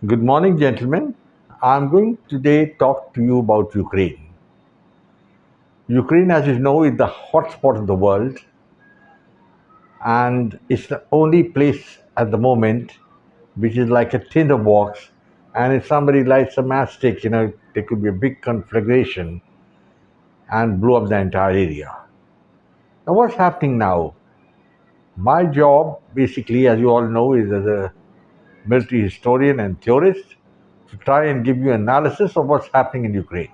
Good morning, gentlemen. I'm going today talk to you about Ukraine. Ukraine, as you know, is the hotspot of the world, and it's the only place at the moment which is like a tinder box. And if somebody lights a matchstick, there could be a big conflagration and blow up the entire area. Now, what's happening now? My job, basically, as you all know, is as a military historian and theorist to try and give you analysis of what's happening in Ukraine.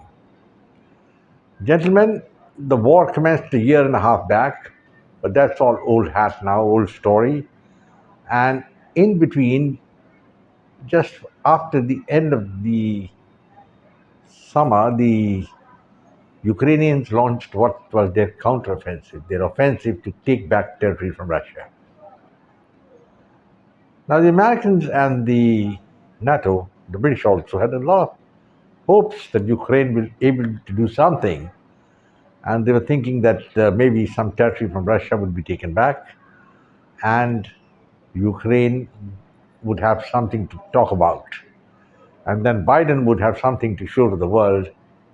Gentlemen, the war commenced a year and a half back, but that's all old hat now, old story. And in between, just after the end of the summer, the Ukrainians launched what was their counteroffensive, their offensive to take back territory from Russia. Now, the Americans and the NATO, the British also, had a lot of hopes that Ukraine will be able to do something. And they were thinking that maybe some territory from Russia would be taken back and Ukraine would have something to talk about. And then Biden would have something to show to the world,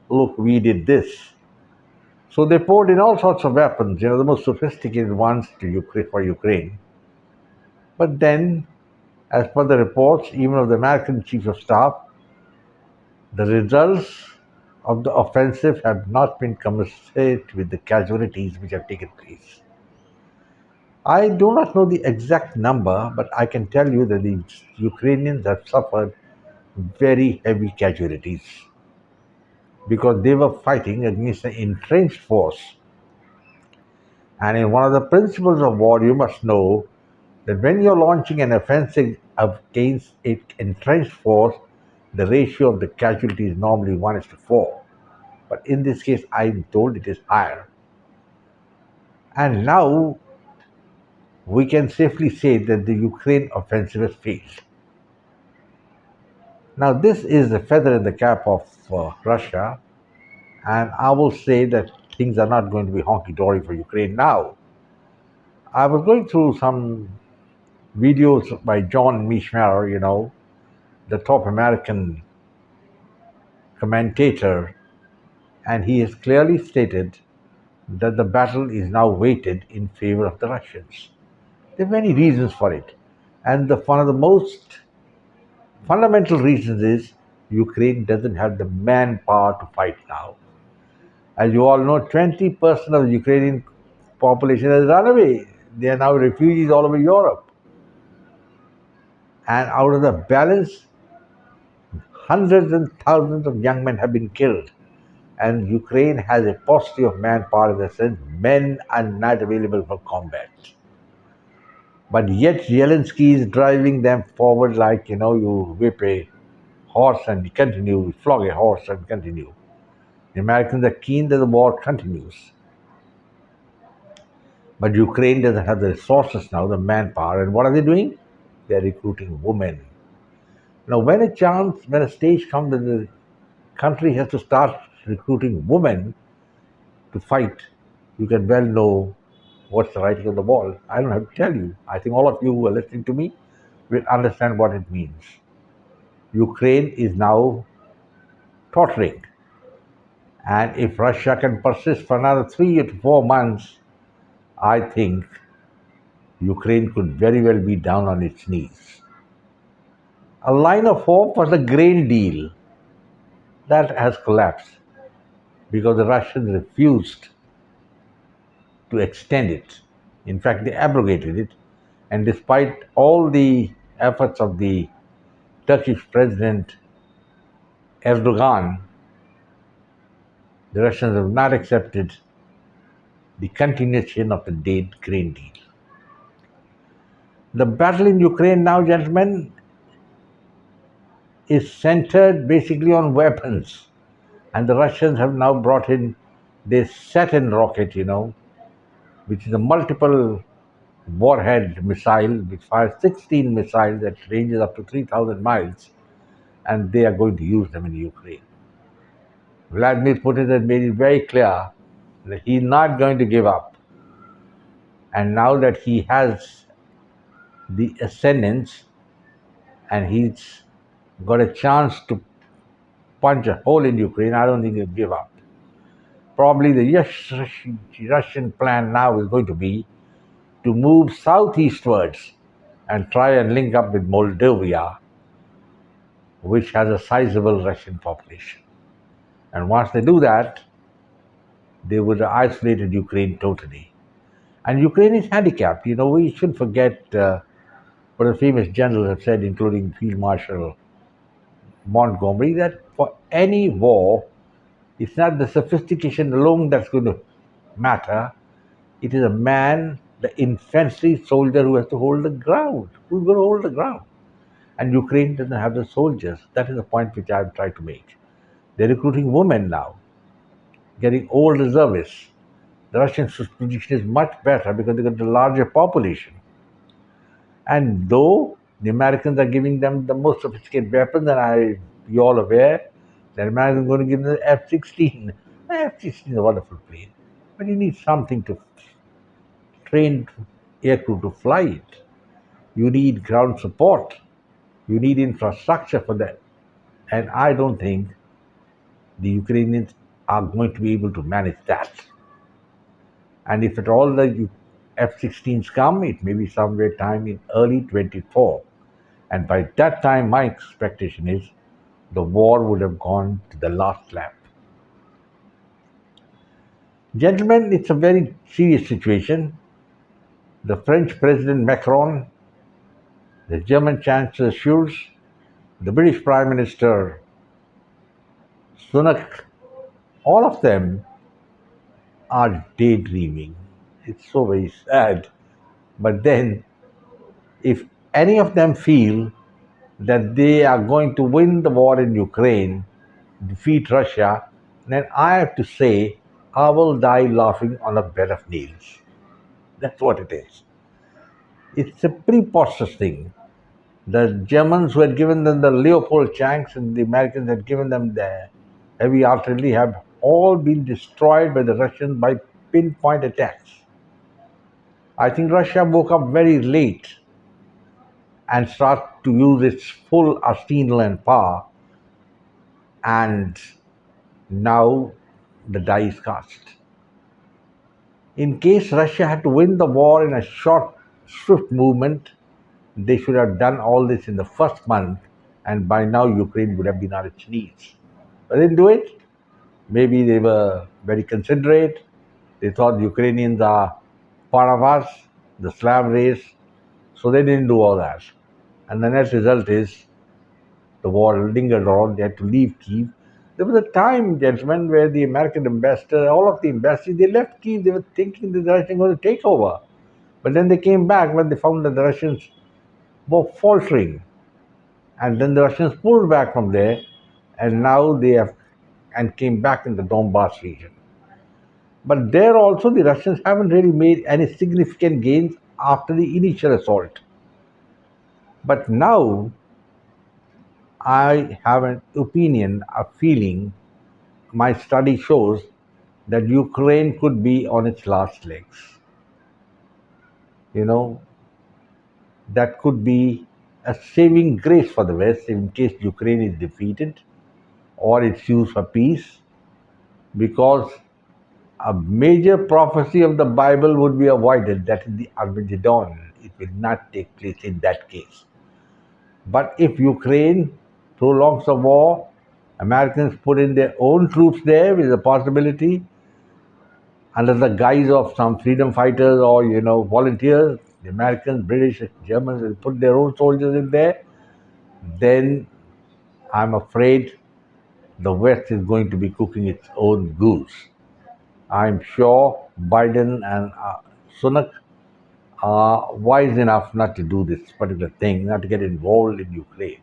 look, we did this. So they poured in all sorts of weapons, the most sophisticated ones to Ukraine for Ukraine. But then, as per the reports, even of the American Chief of Staff, the results of the offensive have not been commensurate with the casualties which have taken place. I do not know the exact number, but I can tell you that the Ukrainians have suffered very heavy casualties because they were fighting against an entrenched force. And in one of the principles of war, you must know that when you're launching an offensive against an entrenched force, the ratio of the casualties is normally 1:4. But in this case, I'm told it is higher. And now we can safely say that the Ukraine offensive has failed. Now, this is the feather in the cap of Russia, and I will say that things are not going to be honky dory for Ukraine now. I was going through some videos by John Mishmar, the top American commentator, and he has clearly stated that the battle is now weighted in favor of the Russians. There are many reasons for it, and one of the most fundamental reasons is Ukraine doesn't have the manpower to fight now. As you all know, 20% of the Ukrainian population has run away. They are now refugees all over Europe. And out of the balance, hundreds and thousands of young men have been killed. And Ukraine has a paucity of manpower in the sense men are not available for combat. But yet Zelensky is driving them forward like, you whip a horse and you continue, flog a horse and continue. The Americans are keen that the war continues. But Ukraine doesn't have the resources now, the manpower. And what are they doing? They're recruiting women. Now, when a stage comes that the country has to start recruiting women to fight, you can well know what's the writing on the wall. I don't have to tell you. I think all of you who are listening to me will understand what it means. Ukraine is now tottering. And if Russia can persist for another 3 to 4 months, I think Ukraine could very well be down on its knees. A line of hope was the grain deal. That has collapsed because the Russians refused to extend it. In fact, they abrogated it. And despite all the efforts of the Turkish President Erdogan, the Russians have not accepted the continuation of the dead grain deal. The battle in Ukraine now, gentlemen, is centered basically on weapons. And the Russians have now brought in this Saturn rocket, which is a multiple warhead missile which fires 16 missiles that ranges up to 3,000 miles, and they are going to use them in Ukraine. Vladimir Putin has made it very clear that he's not going to give up. And now that he has the ascendance and he's got a chance to punch a hole in Ukraine, I don't think they'll give up. Probably the Russian plan now is going to be to move southeastwards and try and link up with Moldova, which has a sizable Russian population. And once they do that, they would have isolated Ukraine totally. And Ukraine is handicapped. We shouldn't forget what the famous generals have said, including Field Marshal Montgomery, that for any war, it's not the sophistication alone that's going to matter. It is a man, the infantry soldier, who has to hold the ground. Who's going to hold the ground? And Ukraine doesn't have the soldiers. That is the point which I'm trying to make. They're recruiting women now, getting old reservists. The Russian position is much better because they got the larger population. And though the Americans are giving them the most sophisticated weapons, and you're all aware that Americans are going to give them the F-16. The F-16 is a wonderful plane, but you need something to train aircrew to fly it. You need ground support. You need infrastructure for that. And I don't think the Ukrainians are going to be able to manage that. And if at all the F-16s come, it may be somewhere time in early 24. And by that time, my expectation is the war would have gone to the last lap. Gentlemen, it's a very serious situation. The French President Macron, the German Chancellor Schulz, the British Prime Minister Sunak, all of them are daydreaming. It's so very sad. But then, if any of them feel that they are going to win the war in Ukraine, defeat Russia, then I have to say, I will die laughing on a bed of nails. That's what it is. It's a preposterous thing. The Germans who had given them the Leopold tanks and the Americans had given them the heavy artillery have all been destroyed by the Russians by pinpoint attacks. I think Russia woke up very late and started to use its full arsenal and power, and now the die is cast. In case Russia had to win the war in a short, swift movement, they should have done all this in the first month, and by now Ukraine would have been on its knees. But they didn't do it. Maybe they were very considerate. They thought Ukrainians are part of us, the Slav race, so they didn't do all that. And the net result is the war lingered on. They had to leave Kyiv. There was a time, gentlemen, where the American ambassador, all of the ambassadors, they left Kyiv. They were thinking that the Russians were going to take over. But then they came back when they found that the Russians were faltering. And then the Russians pulled back from there, and now they have and came back in the Donbass region. But there also the Russians haven't really made any significant gains after the initial assault. But now I have an opinion, a feeling, my study shows that Ukraine could be on its last legs. You know, that could be a saving grace for the West in case Ukraine is defeated or it's used for peace, because a major prophecy of the Bible would be avoided, that is the Armageddon. It will not take place in that case. But if Ukraine prolongs the war, Americans put in their own troops there with a possibility under the guise of some freedom fighters or volunteers, the Americans, British, Germans will put their own soldiers in there, then I'm afraid the West is going to be cooking its own goose. I'm sure Biden and Sunak are wise enough not to do this particular thing, not to get involved in Ukraine,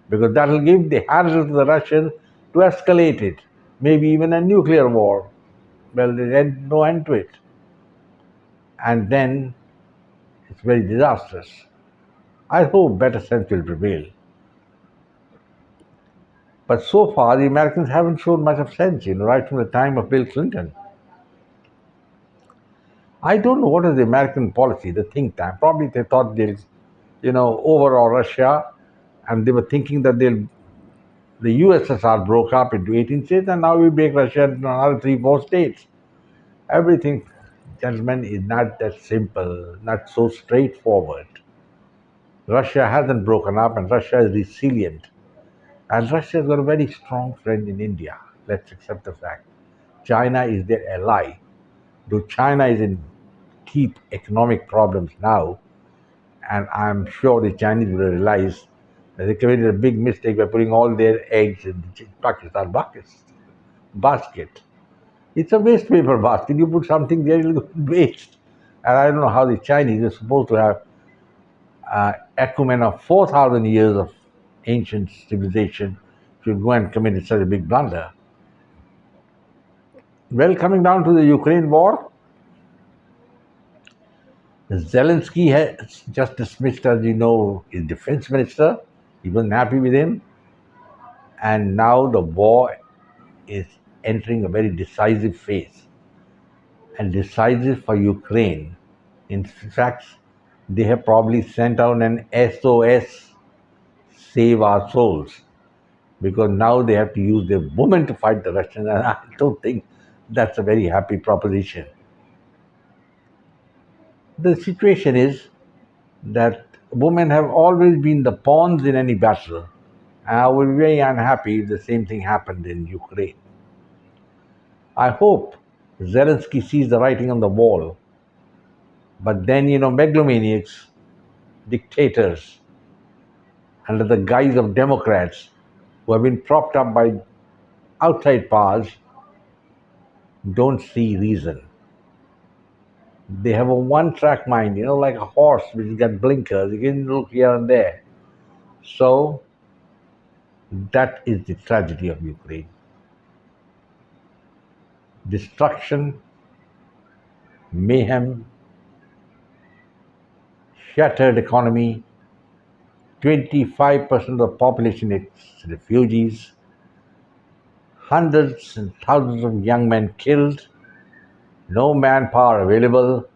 because that will give the handle to the Russians to escalate it, maybe even a nuclear war. Well, there's no end to it. And then it's very disastrous. I hope better sense will prevail. But so far, the Americans haven't shown much of sense, right from the time of Bill Clinton. I don't know what is the American policy, the think tank. Probably they thought they'll, overall Russia and they were thinking that the USSR broke up into 18 states, and now we break Russia into another three, four states. Everything, gentlemen, is not that simple, not so straightforward. Russia hasn't broken up, and Russia is resilient. And Russia has got a very strong friend in India. Let's accept the fact. China is their ally. Though China is in deep economic problems now, and I'm sure the Chinese will realize that they committed a big mistake by putting all their eggs in the Pakistan basket. It's a waste paper basket. You put something there, it'll go to waste. And I don't know how the Chinese are supposed to have acumen of 4,000 years of ancient civilization should go and commit such a big blunder. Well, coming down to the Ukraine war, Zelensky has just dismissed, as you know, his defense minister. He wasn't happy with him. And now the war is entering a very decisive phase. And decisive for Ukraine. In fact, they have probably sent out an SOS, save our souls, because now they have to use their women to fight the Russians. And I don't think that's a very happy proposition. The situation is that women have always been the pawns in any battle. And I would be very unhappy if the same thing happened in Ukraine. I hope Zelensky sees the writing on the wall. But then, megalomaniacs, dictators, under the guise of democrats who have been propped up by outside powers, don't see reason. They have a one track mind, like a horse which got blinkers. You can look here and there. So, that is the tragedy of Ukraine. Destruction, mayhem, shattered economy, 25% of the population is refugees, hundreds and thousands of young men killed, no manpower available,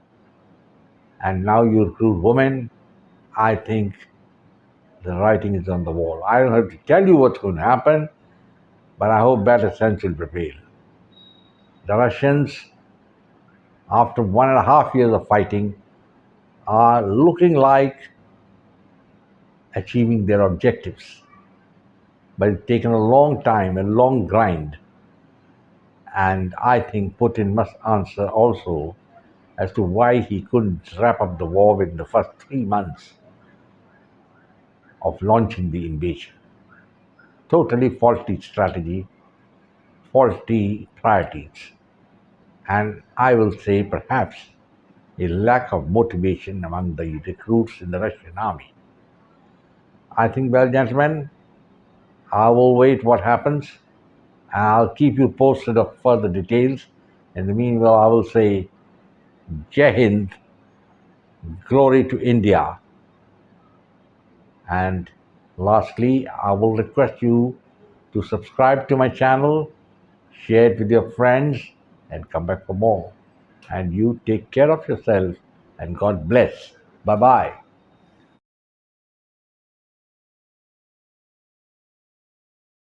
and now you recruit women. I think the writing is on the wall. I don't have to tell you what's going to happen, but I hope better sense will prevail. The Russians, after 1.5 years of fighting, are looking like achieving their objectives. But it's taken a long time, a long grind. And I think Putin must answer also as to why he couldn't wrap up the war within the first 3 months of launching the invasion. Totally faulty strategy, faulty priorities, and I will say perhaps a lack of motivation among the recruits in the Russian army. I think, well, gentlemen, I will wait what happens. I'll keep you posted of further details. In the meanwhile, I will say Jai Hind, glory to India. And lastly, I will request you to subscribe to my channel, share it with your friends, and come back for more. And you take care of yourself, and God bless. Bye bye.